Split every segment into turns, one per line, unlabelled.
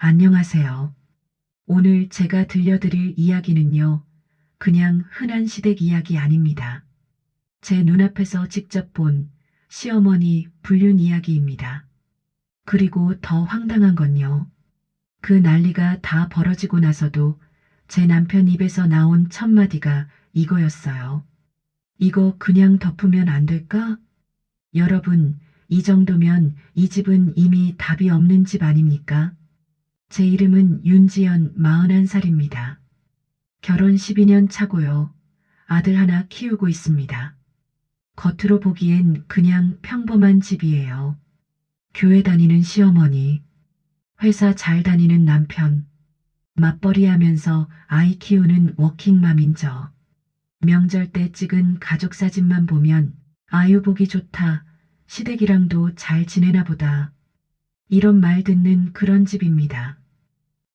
안녕하세요. 오늘 제가 들려드릴 이야기는요, 그냥 흔한 시댁 이야기 아닙니다. 제 눈앞에서 직접 본 시어머니 불륜 이야기입니다. 그리고 더 황당한 건요, 그 난리가 다 벌어지고 나서도 제 남편 입에서 나온 첫 마디가 이거였어요. 이거 그냥 덮으면 안 될까? 여러분, 이 정도면 이 집은 이미 답이 없는 집 아닙니까? 제 이름은 윤지연 41살입니다. 결혼 12년 차고요. 아들 하나 키우고 있습니다. 겉으로 보기엔 그냥 평범한 집이에요. 교회 다니는 시어머니, 회사 잘 다니는 남편, 맞벌이 하면서 아이 키우는 워킹맘인 저. 명절 때 찍은 가족 사진만 보면 아유 보기 좋다, 시댁이랑도 잘 지내나 보다. 이런 말 듣는 그런 집입니다.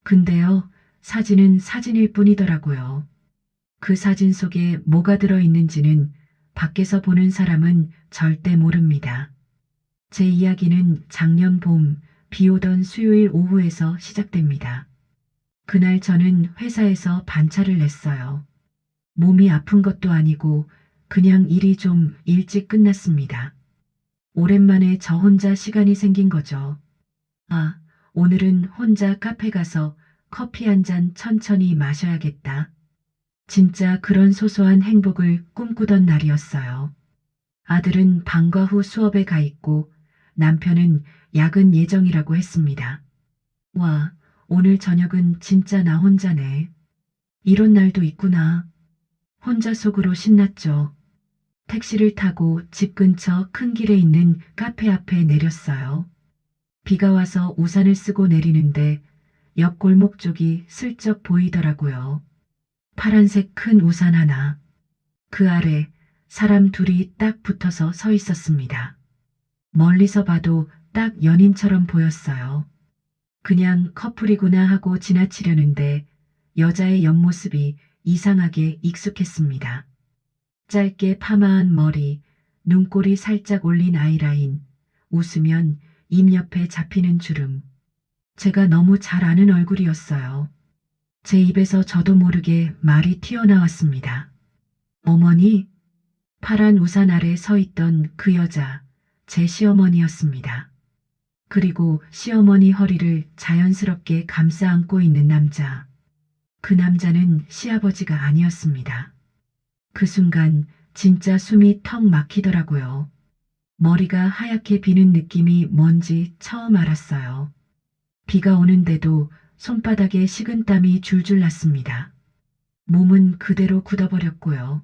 근데요, 사진은 사진일 뿐이더라고요. 그 사진 속에 뭐가 들어있는지는 밖에서 보는 사람은 절대 모릅니다. 제 이야기는 작년 봄, 비 오던 수요일 오후에서 시작됩니다. 그날 저는 회사에서 반차를 냈어요. 몸이 아픈 것도 아니고 그냥 일이 좀 일찍 끝났습니다. 오랜만에 저 혼자 시간이 생긴 거죠. 아, 오늘은 혼자 카페 가서 커피 한 잔 천천히 마셔야겠다. 진짜 그런 소소한 행복을 꿈꾸던 날이었어요. 아들은 방과 후 수업에 가 있고 남편은 야근 예정이라고 했습니다. 와, 오늘 저녁은 진짜 나 혼자네. 이런 날도 있구나. 혼자 속으로 신났죠. 택시를 타고 집 근처 큰 길에 있는 카페 앞에 내렸어요. 비가 와서 우산을 쓰고 내리는데 옆 골목 쪽이 슬쩍 보이더라고요. 파란색 큰 우산 하나. 그 아래 사람 둘이 딱 붙어서 서 있었습니다. 멀리서 봐도 딱 연인처럼 보였어요. 그냥 커플이구나 하고 지나치려는데 여자의 옆모습이 이상하게 익숙했습니다. 짧게 파마한 머리, 눈꼬리 살짝 올린 아이라인, 웃으면 입 옆에 잡히는 주름. 제가 너무 잘 아는 얼굴이었어요. 제 입에서 저도 모르게 말이 튀어나왔습니다. 어머니? 파란 우산 아래 서 있던 그 여자, 제 시어머니였습니다. 그리고 시어머니 허리를 자연스럽게 감싸 안고 있는 남자. 그 남자는 시아버지가 아니었습니다. 그 순간 진짜 숨이 턱 막히더라고요. 머리가 하얗게 비는 느낌이 뭔지 처음 알았어요. 비가 오는데도 손바닥에 식은땀이 줄줄 났습니다. 몸은 그대로 굳어버렸고요.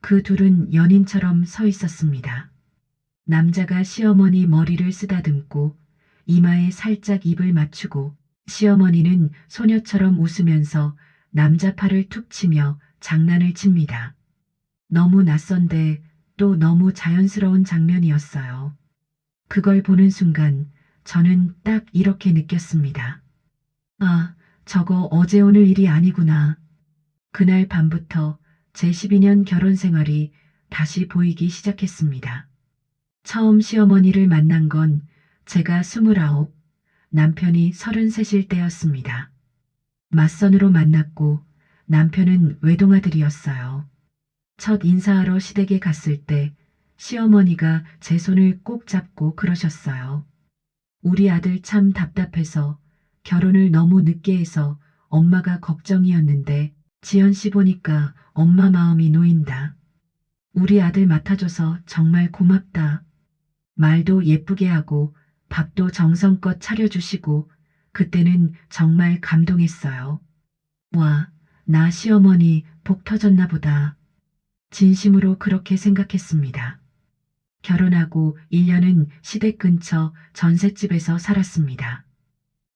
그 둘은 연인처럼 서 있었습니다. 남자가 시어머니 머리를 쓰다듬고 이마에 살짝 입을 맞추고 시어머니는 소녀처럼 웃으면서 남자 팔을 툭 치며 장난을 칩니다. 너무 낯선데 또 너무 자연스러운 장면이었어요. 그걸 보는 순간 저는 딱 이렇게 느꼈습니다. 아, 저거 어제 오늘 일이 아니구나. 그날 밤부터 제 12년 결혼 생활이 다시 보이기 시작했습니다. 처음 시어머니를 만난 건 제가 29, 남편이 33일 때였습니다. 맞선으로 만났고 남편은 외동아들이었어요. 첫 인사하러 시댁에 갔을 때 시어머니가 제 손을 꼭 잡고 그러셨어요. 우리 아들 참 답답해서 결혼을 너무 늦게 해서 엄마가 걱정이었는데 지연 씨 보니까 엄마 마음이 놓인다. 우리 아들 맡아줘서 정말 고맙다. 말도 예쁘게 하고 밥도 정성껏 차려주시고 그때는 정말 감동했어요. 와, 나 시어머니 복 터졌나 보다. 진심으로 그렇게 생각했습니다. 결혼하고 1년은 시댁 근처 전셋집에서 살았습니다.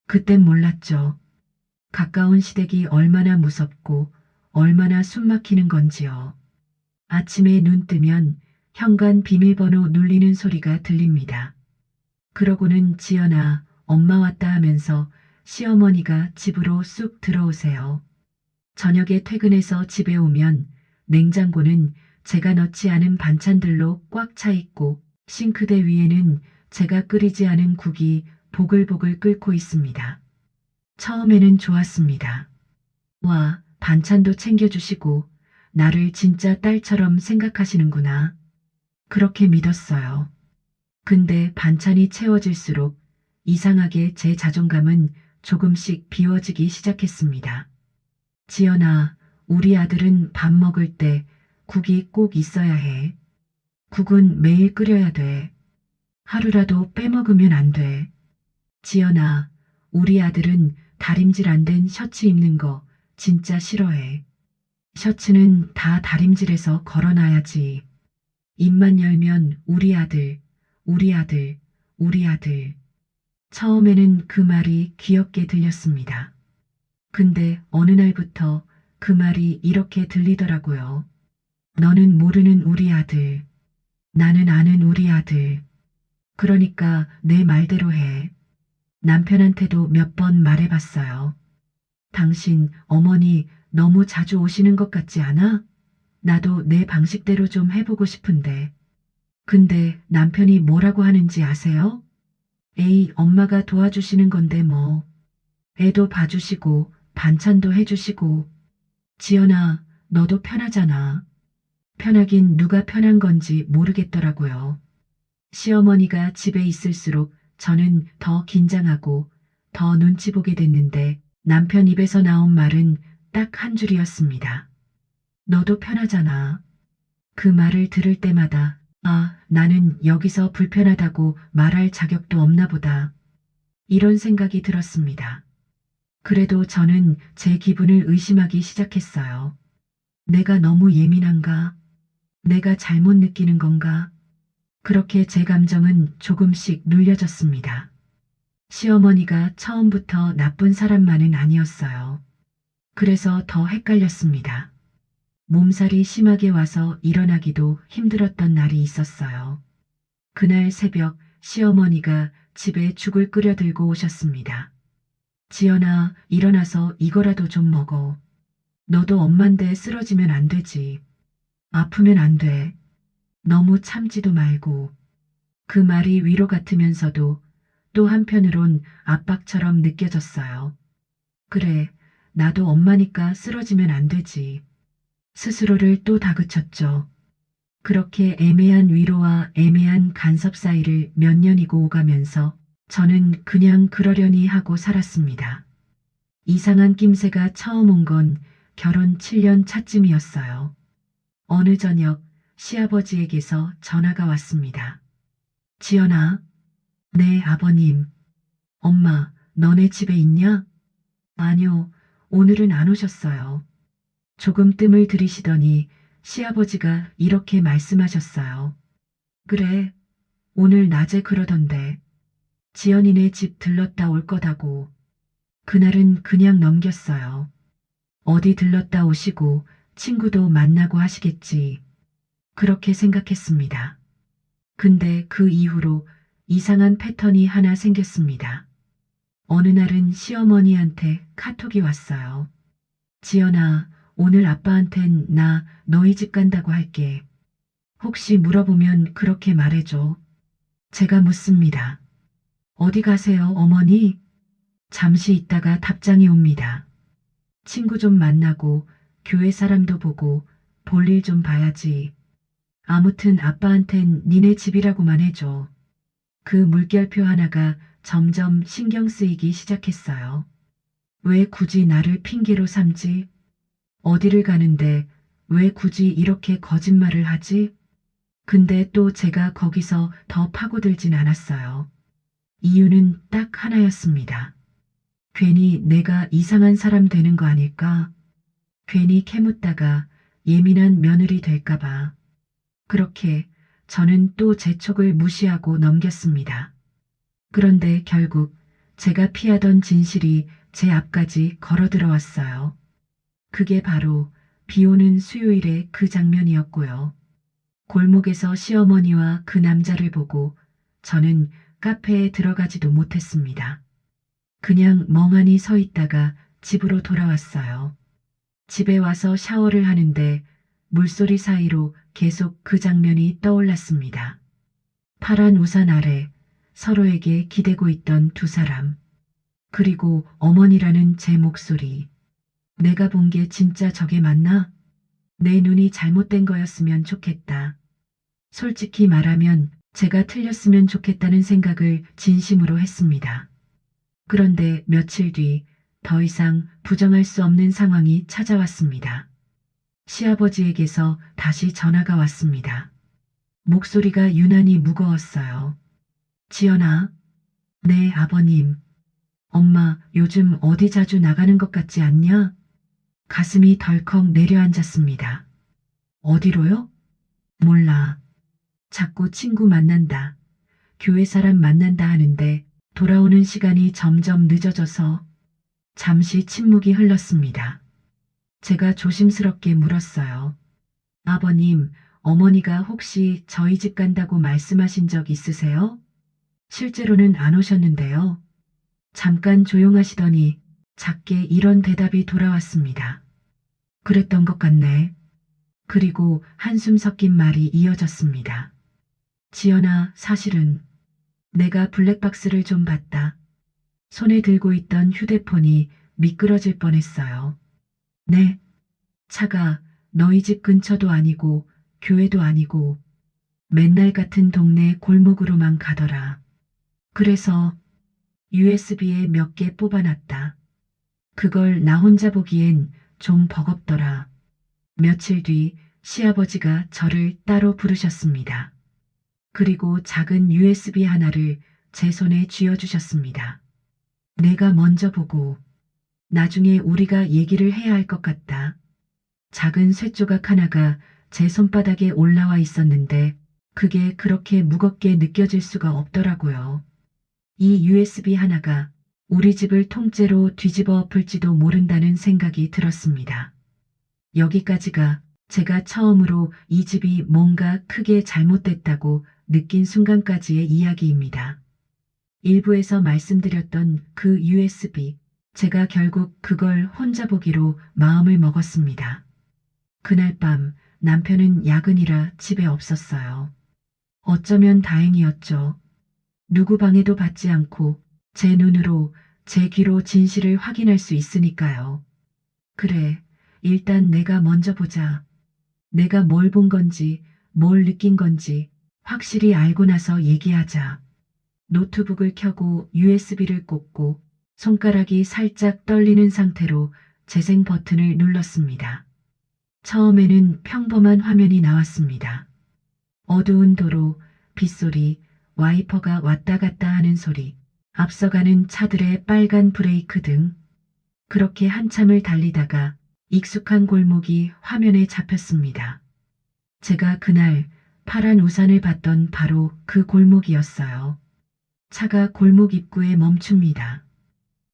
그땐 몰랐죠. 가까운 시댁이 얼마나 무섭고 얼마나 숨막히는 건지요. 아침에 눈 뜨면 현관 비밀번호 눌리는 소리가 들립니다. 그러고는 지연아, 엄마 왔다 하면서 시어머니가 집으로 쑥 들어오세요. 저녁에 퇴근해서 집에 오면 냉장고는 제가 넣지 않은 반찬들로 꽉 차 있고 싱크대 위에는 제가 끓이지 않은 국이 보글보글 끓고 있습니다. 처음에는 좋았습니다. 와, 반찬도 챙겨주시고 나를 진짜 딸처럼 생각하시는구나. 그렇게 믿었어요. 근데 반찬이 채워질수록 이상하게 제 자존감은 조금씩 비워지기 시작했습니다. 지연아, 우리 아들은 밥 먹을 때 국이 꼭 있어야 해. 국은 매일 끓여야 돼. 하루라도 빼먹으면 안 돼. 지연아, 우리 아들은 다림질 안 된 셔츠 입는 거 진짜 싫어해. 셔츠는 다 다림질해서 걸어놔야지. 입만 열면 우리 아들, 우리 아들, 우리 아들. 처음에는 그 말이 귀엽게 들렸습니다. 근데 어느 날부터 그 말이 이렇게 들리더라고요. 너는 모르는 우리 아들. 나는 아는 우리 아들. 그러니까 내 말대로 해. 남편한테도 몇 번 말해봤어요. 당신 어머니 너무 자주 오시는 것 같지 않아? 나도 내 방식대로 좀 해보고 싶은데. 근데 남편이 뭐라고 하는지 아세요? 에이, 엄마가 도와주시는 건데 뭐. 애도 봐주시고 반찬도 해주시고. 지연아, 너도 편하잖아. 편하긴 누가 편한 건지 모르겠더라고요. 시어머니가 집에 있을수록 저는 더 긴장하고 더 눈치 보게 됐는데 남편 입에서 나온 말은 딱 한 줄이었습니다. 너도 편하잖아. 그 말을 들을 때마다 아, 나는 여기서 불편하다고 말할 자격도 없나 보다. 이런 생각이 들었습니다. 그래도 저는 제 기분을 의심하기 시작했어요. 내가 너무 예민한가? 내가 잘못 느끼는 건가? 그렇게 제 감정은 조금씩 눌려졌습니다. 시어머니가 처음부터 나쁜 사람만은 아니었어요. 그래서 더 헷갈렸습니다. 몸살이 심하게 와서 일어나기도 힘들었던 날이 있었어요. 그날 새벽 시어머니가 집에 죽을 끓여 들고 오셨습니다. 지연아, 일어나서 이거라도 좀 먹어. 너도 엄만데 쓰러지면 안 되지. 아프면 안 돼. 너무 참지도 말고. 그 말이 위로 같으면서도 또 한편으론 압박처럼 느껴졌어요. 그래, 나도 엄마니까 쓰러지면 안 되지. 스스로를 또 다그쳤죠. 그렇게 애매한 위로와 애매한 간섭 사이를 몇 년이고 오가면서 저는 그냥 그러려니 하고 살았습니다. 이상한 낌새가 처음 온 건 결혼 7년 차쯤이었어요. 어느 저녁 시아버지에게서 전화가 왔습니다. 지연아, 네, 아버님. 엄마, 너네 집에 있냐? 아니요, 오늘은 안 오셨어요. 조금 뜸을 들이시더니 시아버지가 이렇게 말씀하셨어요. 그래, 오늘 낮에 그러던데. 지연이네 집 들렀다 올 거다고. 그날은 그냥 넘겼어요. 어디 들렀다 오시고 친구도 만나고 하시겠지. 그렇게 생각했습니다. 근데 그 이후로 이상한 패턴이 하나 생겼습니다. 어느 날은 시어머니한테 카톡이 왔어요. 지연아, 오늘 아빠한텐 나 너희 집 간다고 할게. 혹시 물어보면 그렇게 말해줘. 제가 묻습니다. 어디 가세요, 어머니? 잠시 있다가 답장이 옵니다. 친구 좀 만나고 교회 사람도 보고 볼일 좀 봐야지. 아무튼 아빠한텐 니네 집이라고만 해줘. 그 물결표 하나가 점점 신경 쓰이기 시작했어요. 왜 굳이 나를 핑계로 삼지? 어디를 가는데 왜 굳이 이렇게 거짓말을 하지? 근데 또 제가 거기서 더 파고들진 않았어요. 이유는 딱 하나였습니다. 괜히 내가 이상한 사람 되는 거 아닐까? 괜히 캐묻다가 예민한 며느리 될까봐. 그렇게 저는 또 제 촉을 무시하고 넘겼습니다. 그런데 결국 제가 피하던 진실이 제 앞까지 걸어 들어왔어요. 그게 바로 비 오는 수요일의 그 장면이었고요. 골목에서 시어머니와 그 남자를 보고 저는 카페에 들어가지도 못했습니다. 그냥 멍하니 서 있다가 집으로 돌아왔어요. 집에 와서 샤워를 하는데 물소리 사이로 계속 그 장면이 떠올랐습니다. 파란 우산 아래 서로에게 기대고 있던 두 사람. 그리고 어머니라는 제 목소리. 내가 본 게 진짜 저게 맞나? 내 눈이 잘못된 거였으면 좋겠다. 솔직히 말하면 제가 틀렸으면 좋겠다는 생각을 진심으로 했습니다. 그런데 며칠 뒤 더 이상 부정할 수 없는 상황이 찾아왔습니다. 시아버지에게서 다시 전화가 왔습니다. 목소리가 유난히 무거웠어요. 지연아. 네, 아버님. 엄마, 요즘 어디 자주 나가는 것 같지 않냐? 가슴이 덜컥 내려앉았습니다. 어디로요? 몰라. 자꾸 친구 만난다. 교회 사람 만난다 하는데 돌아오는 시간이 점점 늦어져서 잠시 침묵이 흘렀습니다. 제가 조심스럽게 물었어요. 아버님, 어머니가 혹시 저희 집 간다고 말씀하신 적 있으세요? 실제로는 안 오셨는데요. 잠깐 조용하시더니 작게 이런 대답이 돌아왔습니다. 그랬던 것 같네. 그리고 한숨 섞인 말이 이어졌습니다. 지연아, 사실은 내가 블랙박스를 좀 봤다. 손에 들고 있던 휴대폰이 미끄러질 뻔했어요. 네. 차가 너희 집 근처도 아니고 교회도 아니고 맨날 같은 동네 골목으로만 가더라. 그래서 USB에 몇 개 뽑아놨다. 그걸 나 혼자 보기엔 좀 버겁더라. 며칠 뒤 시아버지가 저를 따로 부르셨습니다. 그리고 작은 USB 하나를 제 손에 쥐어주셨습니다. 내가 먼저 보고 나중에 우리가 얘기를 해야 할 것 같다. 작은 쇠조각 하나가 제 손바닥에 올라와 있었는데 그게 그렇게 무겁게 느껴질 수가 없더라고요. 이 USB 하나가 우리 집을 통째로 뒤집어 엎을지도 모른다는 생각이 들었습니다. 여기까지가 제가 처음으로 이 집이 뭔가 크게 잘못됐다고 느낀 순간까지의 이야기입니다. 일부에서 말씀드렸던 그 USB, 제가 결국 그걸 혼자 보기로 마음을 먹었습니다. 그날 밤 남편은 야근이라 집에 없었어요. 어쩌면 다행이었죠. 누구 방해도 받지 않고 제 눈으로 제 귀로 진실을 확인할 수 있으니까요. 그래, 일단 내가 먼저 보자. 내가 뭘 본 건지, 뭘 느낀 건지 확실히 알고 나서 얘기하자. 노트북을 켜고 USB를 꽂고 손가락이 살짝 떨리는 상태로 재생 버튼을 눌렀습니다. 처음에는 평범한 화면이 나왔습니다. 어두운 도로, 빗소리, 와이퍼가 왔다 갔다 하는 소리, 앞서가는 차들의 빨간 브레이크 등 그렇게 한참을 달리다가 익숙한 골목이 화면에 잡혔습니다. 제가 그날 파란 우산을 봤던 바로 그 골목이었어요. 차가 골목 입구에 멈춥니다.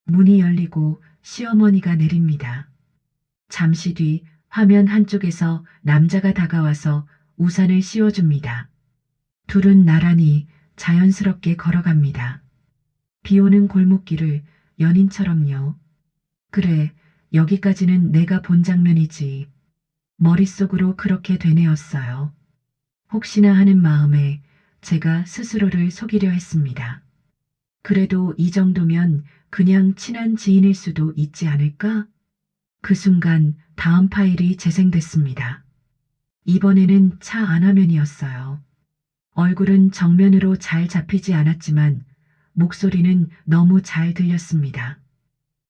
문이 열리고 시어머니가 내립니다. 잠시 뒤 화면 한쪽에서 남자가 다가와서 우산을 씌워줍니다. 둘은 나란히 자연스럽게 걸어갑니다. 비 오는 골목길을 연인처럼요. 그래, 여기까지는 내가 본 장면이지. 머릿속으로 그렇게 되뇌었어요. 혹시나 하는 마음에 제가 스스로를 속이려 했습니다. 그래도 이 정도면 그냥 친한 지인일 수도 있지 않을까? 그 순간 다음 파일이 재생됐습니다. 이번에는 차 안화면이었어요. 얼굴은 정면으로 잘 잡히지 않았지만 목소리는 너무 잘 들렸습니다.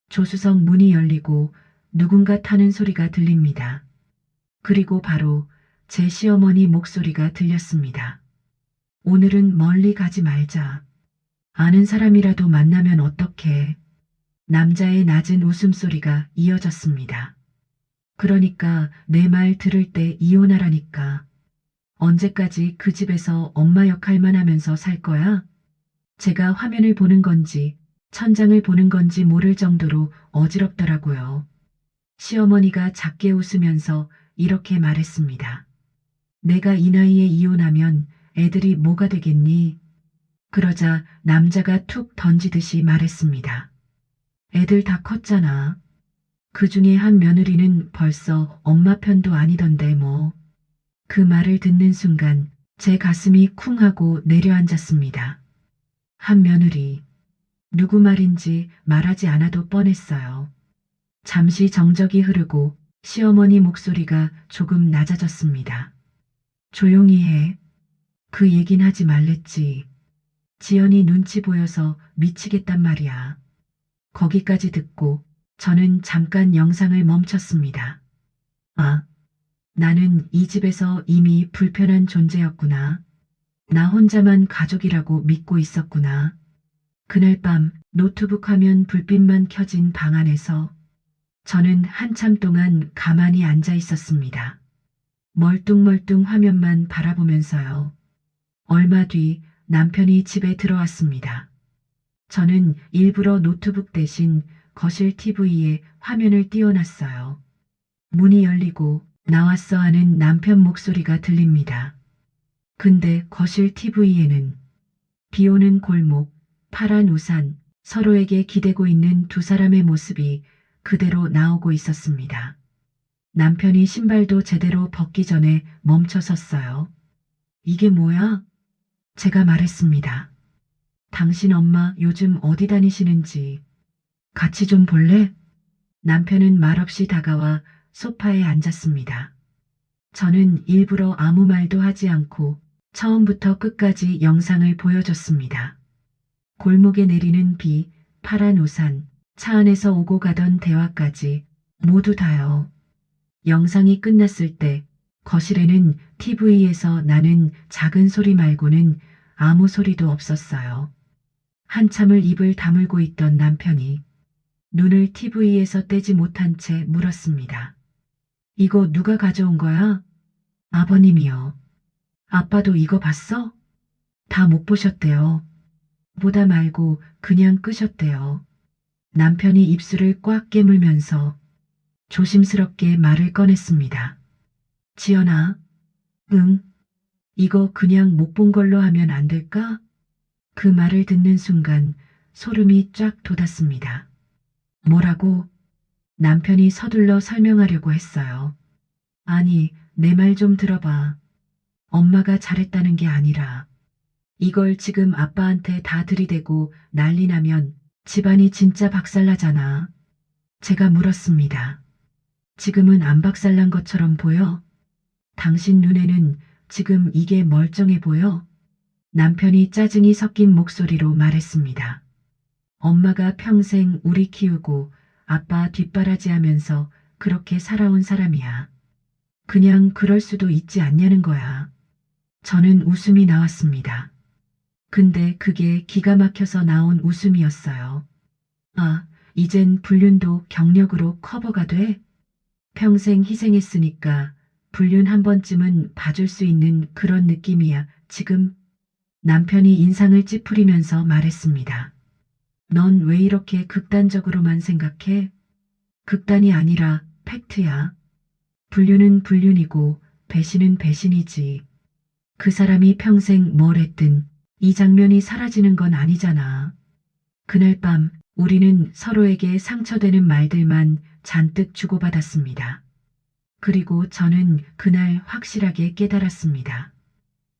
조수석 문이 열리고 누군가 타는 소리가 들립니다. 그리고 바로 제 시어머니 목소리가 들렸습니다. 오늘은 멀리 가지 말자. 아는 사람이라도 만나면 어떡해. 남자의 낮은 웃음소리가 이어졌습니다. 그러니까 내 말 들을 때 이혼하라니까. 언제까지 그 집에서 엄마 역할만 하면서 살 거야? 제가 화면을 보는 건지 천장을 보는 건지 모를 정도로 어지럽더라고요. 시어머니가 작게 웃으면서 이렇게 말했습니다. 내가 이 나이에 이혼하면 애들이 뭐가 되겠니? 그러자 남자가 툭 던지듯이 말했습니다. 애들 다 컸잖아. 그 중에 한 며느리는 벌써 엄마 편도 아니던데 뭐. 그 말을 듣는 순간 제 가슴이 쿵 하고 내려앉았습니다. 한 며느리. 누구 말인지 말하지 않아도 뻔했어요. 잠시 정적이 흐르고 시어머니 목소리가 조금 낮아졌습니다. 조용히 해. 그 얘긴 하지 말랬지. 지연이 눈치 보여서 미치겠단 말이야. 거기까지 듣고 저는 잠깐 영상을 멈췄습니다. 아, 나는 이 집에서 이미 불편한 존재였구나. 나 혼자만 가족이라고 믿고 있었구나. 그날 밤 노트북 화면 불빛만 켜진 방 안에서 저는 한참 동안 가만히 앉아 있었습니다. 멀뚱멀뚱 화면만 바라보면서요. 얼마 뒤 남편이 집에 들어왔습니다. 저는 일부러 노트북 대신 거실 TV에 화면을 띄워놨어요. 문이 열리고 나왔어 하는 남편 목소리가 들립니다. 근데 거실 TV에는 비 오는 골목, 파란 우산, 서로에게 기대고 있는 두 사람의 모습이 그대로 나오고 있었습니다. 남편이 신발도 제대로 벗기 전에 멈춰 섰어요. 이게 뭐야? 제가 말했습니다. 당신 엄마 요즘 어디 다니시는지 같이 좀 볼래? 남편은 말없이 다가와 소파에 앉았습니다. 저는 일부러 아무 말도 하지 않고 처음부터 끝까지 영상을 보여줬습니다. 골목에 내리는 비, 파란 우산, 차 안에서 오고 가던 대화까지 모두 다요. 영상이 끝났을 때 거실에는 TV에서 나는 작은 소리 말고는 아무 소리도 없었어요. 한참을 입을 다물고 있던 남편이 눈을 TV에서 떼지 못한 채 물었습니다. 이거 누가 가져온 거야? 아버님이요. 아빠도 이거 봤어? 다 못 보셨대요. 보다 말고 그냥 끄셨대요. 남편이 입술을 꽉 깨물면서 조심스럽게 말을 꺼냈습니다. 지연아, 응, 이거 그냥 못 본 걸로 하면 안 될까? 그 말을 듣는 순간 소름이 쫙 돋았습니다. 뭐라고? 남편이 서둘러 설명하려고 했어요. 아니, 내 말 좀 들어봐. 엄마가 잘했다는 게 아니라 이걸 지금 아빠한테 다 들이대고 난리 나면 집안이 진짜 박살나잖아. 제가 물었습니다. 지금은 안 박살난 것처럼 보여? 당신 눈에는 지금 이게 멀쩡해 보여? 남편이 짜증이 섞인 목소리로 말했습니다. 엄마가 평생 우리 키우고 아빠 뒷바라지하면서 그렇게 살아온 사람이야. 그냥 그럴 수도 있지 않냐는 거야. 저는 웃음이 나왔습니다. 근데 그게 기가 막혀서 나온 웃음이었어요. 아, 이젠 불륜도 경력으로 커버가 돼? 평생 희생했으니까 불륜 한 번쯤은 봐줄 수 있는 그런 느낌이야. 지금 남편이 인상을 찌푸리면서 말했습니다. 넌 왜 이렇게 극단적으로만 생각해? 극단이 아니라 팩트야. 불륜은 불륜이고 배신은 배신이지. 그 사람이 평생 뭘 했든 이 장면이 사라지는 건 아니잖아. 그날 밤 우리는 서로에게 상처되는 말들만 잔뜩 주고받았습니다. 그리고 저는 그날 확실하게 깨달았습니다.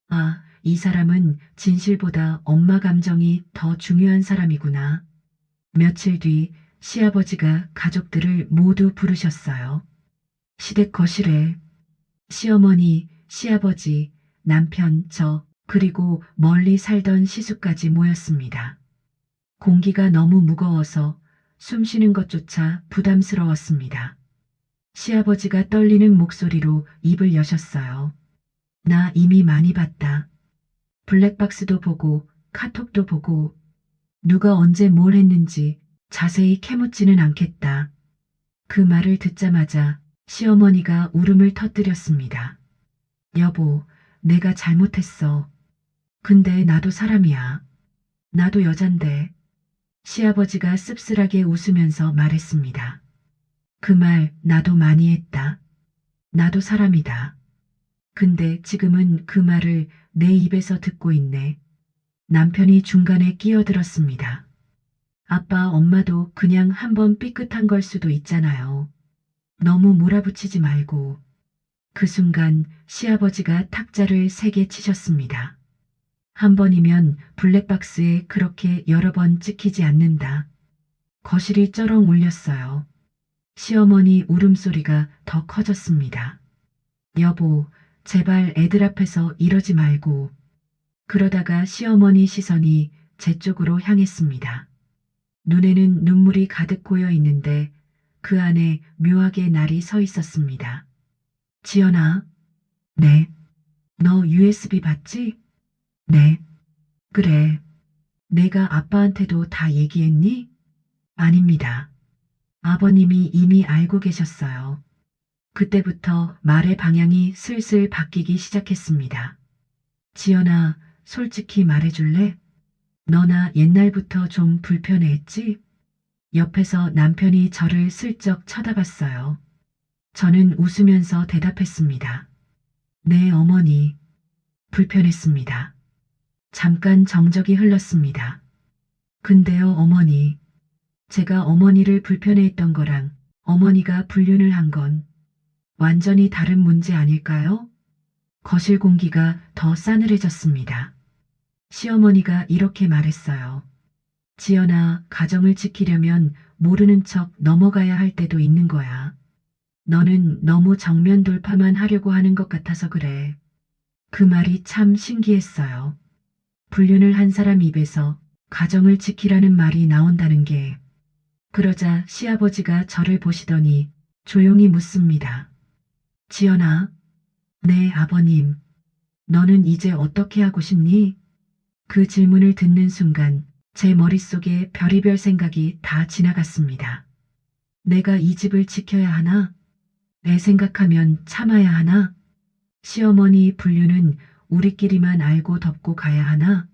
아, 이 사람은 진실보다 엄마 감정이 더 중요한 사람이구나. 며칠 뒤 시아버지가 가족들을 모두 부르셨어요. 시댁 거실에 시어머니, 시아버지, 남편, 저, 그리고 멀리 살던 시숙까지 모였습니다. 공기가 너무 무거워서 숨 쉬는 것조차 부담스러웠습니다. 시아버지가 떨리는 목소리로 입을 여셨어요. 나 이미 많이 봤다. 블랙박스도 보고 카톡도 보고 누가 언제 뭘 했는지 자세히 캐묻지는 않겠다. 그 말을 듣자마자 시어머니가 울음을 터뜨렸습니다. 여보, 내가 잘못했어. 근데 나도 사람이야. 나도 여잔데. 시아버지가 씁쓸하게 웃으면서 말했습니다. 그 말 나도 많이 했다. 나도 사람이다. 근데 지금은 그 말을 내 입에서 듣고 있네. 남편이 중간에 끼어들었습니다. 아빠, 엄마도 그냥 한번 삐끗한 걸 수도 있잖아요. 너무 몰아붙이지 말고. 그 순간 시아버지가 탁자를 3개 치셨습니다. 한 번이면 블랙박스에 그렇게 여러 번 찍히지 않는다. 거실이 쩌렁 울렸어요. 시어머니 울음소리가 더 커졌습니다. 여보, 제발 애들 앞에서 이러지 말고. 그러다가 시어머니 시선이 제 쪽으로 향했습니다. 눈에는 눈물이 가득 고여 있는데 그 안에 묘하게 날이 서 있었습니다. 지연아. 네. 너 USB 봤지? 네. 그래. 내가 아빠한테도 다 얘기했니? 아닙니다. 아버님이 이미 알고 계셨어요. 그때부터 말의 방향이 슬슬 바뀌기 시작했습니다. 지연아, 솔직히 말해줄래? 너나 옛날부터 좀 불편해했지? 옆에서 남편이 저를 슬쩍 쳐다봤어요. 저는 웃으면서 대답했습니다. 네, 어머니. 불편했습니다. 잠깐 정적이 흘렀습니다. 근데요, 어머니. 제가 어머니를 불편해했던 거랑 어머니가 불륜을 한 건 완전히 다른 문제 아닐까요? 거실 공기가 더 싸늘해졌습니다. 시어머니가 이렇게 말했어요. 지연아, 가정을 지키려면 모르는 척 넘어가야 할 때도 있는 거야. 너는 너무 정면 돌파만 하려고 하는 것 같아서 그래. 그 말이 참 신기했어요. 불륜을 한 사람 입에서 가정을 지키라는 말이 나온다는 게. 그러자 시아버지가 저를 보시더니 조용히 묻습니다. 지연아. 네, 아버님. 너는 이제 어떻게 하고 싶니? 그 질문을 듣는 순간 제 머릿속에 별의별 생각이 다 지나갔습니다. 내가 이 집을 지켜야 하나? 내 생각하면 참아야 하나? 시어머니 불륜은 우리끼리만 알고 덮고 가야 하나?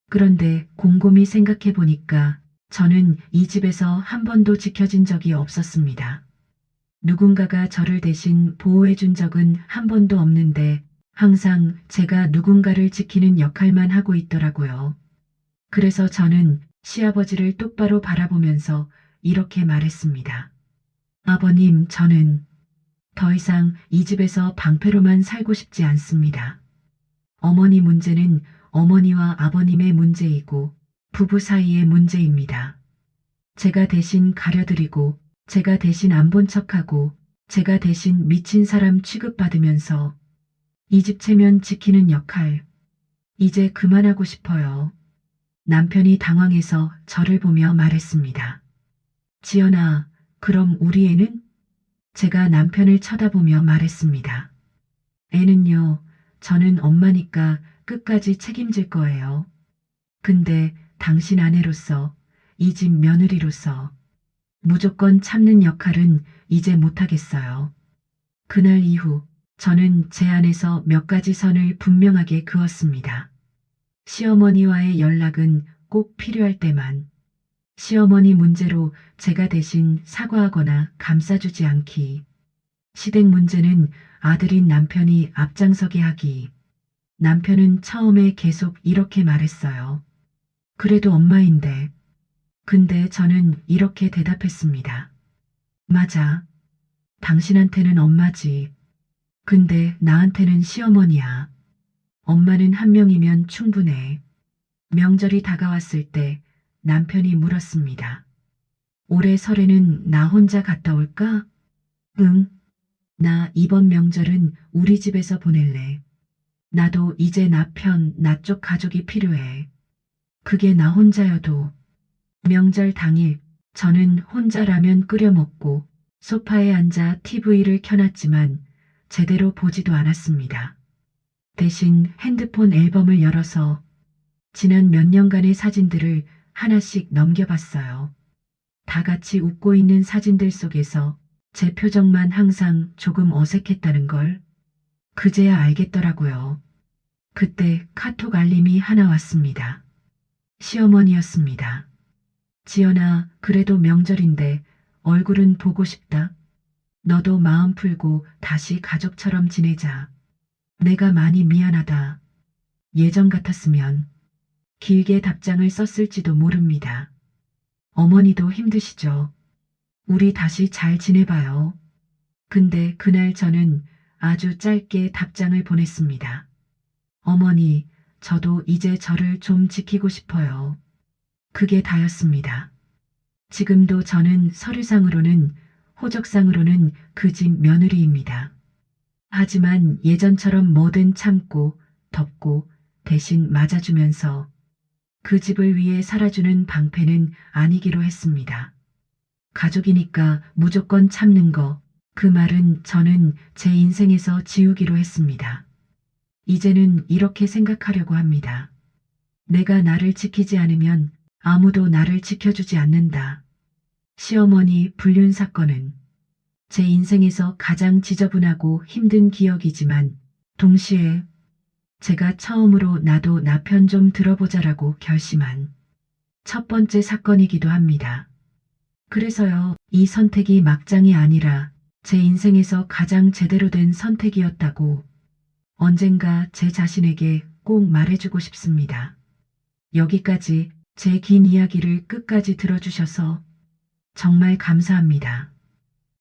그런데 곰곰이 생각해 보니까 저는 이 집에서 한 번도 지켜진 적이 없었습니다. 누군가가 저를 대신 보호해 준 적은 한 번도 없는데 항상 제가 누군가를 지키는 역할만 하고 있더라고요. 그래서 저는 시아버지를 똑바로 바라보면서 이렇게 말했습니다. 아버님, 저는 더 이상 이 집에서 방패로만 살고 싶지 않습니다. 어머니 문제는 어머니와 아버님의 문제이고 부부 사이의 문제입니다. 제가 대신 가려드리고 제가 대신 안 본 척하고 제가 대신 미친 사람 취급받으면서 이 집 체면 지키는 역할 이제 그만하고 싶어요. 남편이 당황해서 저를 보며 말했습니다. 지연아, 그럼 우리 애는? 제가 남편을 쳐다보며 말했습니다. 애는요, 저는 엄마니까 끝까지 책임질 거예요. 근데 당신 아내로서, 이 집 며느리로서 무조건 참는 역할은 이제 못하겠어요. 그날 이후 저는 제 안에서 몇 가지 선을 분명하게 그었습니다. 시어머니와의 연락은 꼭 필요할 때만, 시어머니 문제로 제가 대신 사과하거나 감싸주지 않기, 시댁 문제는 아들인 남편이 앞장서게 하기. 남편은 처음에 계속 이렇게 말했어요. 그래도 엄마인데. 근데 저는 이렇게 대답했습니다. 맞아. 당신한테는 엄마지. 근데 나한테는 시어머니야. 엄마는 한 명이면 충분해. 명절이 다가왔을 때 남편이 물었습니다. 올해 설에는 나 혼자 갔다 올까? 응. 나 이번 명절은 우리 집에서 보낼래. 나도 이제 나 쪽 가족이 필요해. 그게 나 혼자여도. 명절 당일 저는 혼자 라면 끓여 먹고 소파에 앉아 TV를 켜놨지만 제대로 보지도 않았습니다. 대신 핸드폰 앨범을 열어서 지난 몇 년간의 사진들을 하나씩 넘겨봤어요. 다 같이 웃고 있는 사진들 속에서 제 표정만 항상 조금 어색했다는 걸 그제야 알겠더라고요. 그때 카톡 알림이 하나 왔습니다. 시어머니였습니다. 지연아, 그래도 명절인데 얼굴은 보고 싶다. 너도 마음 풀고 다시 가족처럼 지내자. 내가 많이 미안하다. 예전 같았으면 길게 답장을 썼을지도 모릅니다. 어머니도 힘드시죠? 우리 다시 잘 지내봐요. 근데 그날 저는 아주 짧게 답장을 보냈습니다. 어머니, 저도 이제 저를 좀 지키고 싶어요. 그게 다였습니다. 지금도 저는 서류상으로는, 호적상으로는 그 집 며느리입니다. 하지만 예전처럼 뭐든 참고 덮고 대신 맞아주면서 그 집을 위해 살아주는 방패는 아니기로 했습니다. 가족이니까 무조건 참는 거, 그 말은 저는 제 인생에서 지우기로 했습니다. 이제는 이렇게 생각하려고 합니다. 내가 나를 지키지 않으면 아무도 나를 지켜주지 않는다. 시어머니 불륜 사건은 제 인생에서 가장 지저분하고 힘든 기억이지만 동시에 제가 처음으로 나도 나 편 좀 들어보자라고 결심한 첫 번째 사건이기도 합니다. 그래서요, 이 선택이 막장이 아니라 제 인생에서 가장 제대로 된 선택이었다고 언젠가 제 자신에게 꼭 말해주고 싶습니다. 여기까지 제 긴 이야기를 끝까지 들어주셔서 정말 감사합니다.